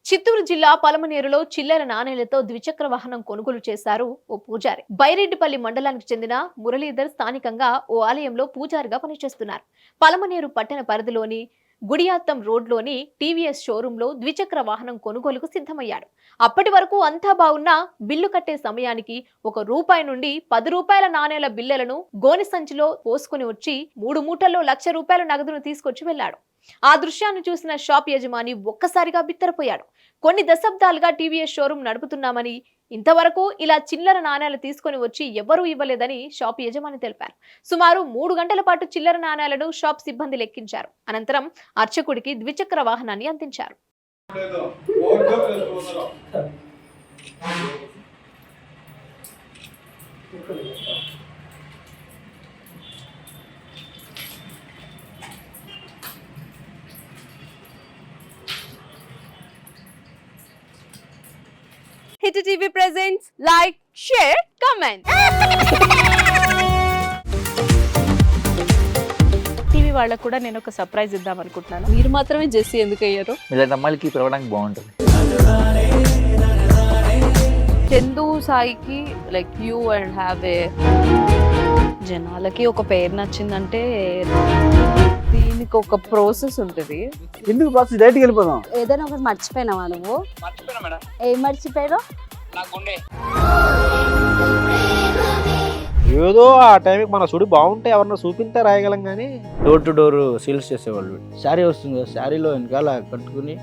చిత్తూరు జిల్లా పలమనేరులో చిల్లర నాణేలతో ద్విచక్ర వాహనం కొనుగోలు చేశారు ఓ పూజారి. బైరెడ్డిపల్లి మండలానికి చెందిన మురళీధర్ స్థానికంగా ఓ ఆలయంలో పూజారిగా పనిచేస్తున్నారు. పలమనేరు పట్టణ పరిధిలోని గుడియాత్తం రోడ్లోని టీవీఎస్ షోరూంలో ద్విచక్ర వాహనం కొనుగోలుకు సిద్ధమయ్యాడు. అప్పటి వరకు అంతా బాగున్నా బిల్లు కట్టే సమయానికి ₹1 నుండి ₹10 నాణేల బిల్లలను గోనె సంచిలో పోసుకుని వచ్చి 3 మూటల్లో ₹1,00,000 నగదును తీసుకొచ్చి వెళ్లాడు. ఆ దృశ్యాన్ని చూసిన షాప్ యజమాని ఒక్కసారిగా బిత్తరపోయాడు. కొన్ని దశాబ్దాలుగా టీవీఎస్ షోరూం నడుపుతున్నామని, ఇంతవరకు ఇలా చిల్లర నాణేలు తీసుకొని వచ్చి ఎవరూ ఇవ్వలేదని షాప్ యజమాని తెలిపారు. సుమారు 3 గంటల పాటు చిల్లర నాణేలను షాప్ సిబ్బంది లెక్కించారు. అనంతరం అర్చకుడికి ద్విచక్ర వాహనాన్ని అందించారు. Hit TV presents like, share, comment. TV వాళ్ళకు కూడా నేను ఒక సర్ప్రైజ్ ఇద్దాం అనుకుంటున్నాను. మీరు మాత్రమే జెస్సీ ఎందుకు అయ్యారు? ఇలాంటి అమ్మాయిలకి పిలవడానికి బాగుంటుంది. చందు సాయికి like you and have a జనాలకి ఒక పేరు నచ్చిందంటే దీనికి ఒక ప్రాసెస్ ఉంటుంది. ఎందుకు ప్రాసెస్ డైరెక్ట్‌గా వెళ్ళిపోదాం. ఏదైనా ఒకటి మర్చిపోయినావా నువ్వు? మర్చిపోయినా మేడం. ఏం మర్చిపోయావు? నా గుండె. ఏదో ఆ టైంకి మన సుడి బాగుంటే ఎవరన్నా చూపిస్తే రాయగలం కానీ డోర్ టు డోర్ సేల్స్ చేసేవాళ్ళు. శారీ వస్తుంది, శారీలో వెనకాల కట్టుకుని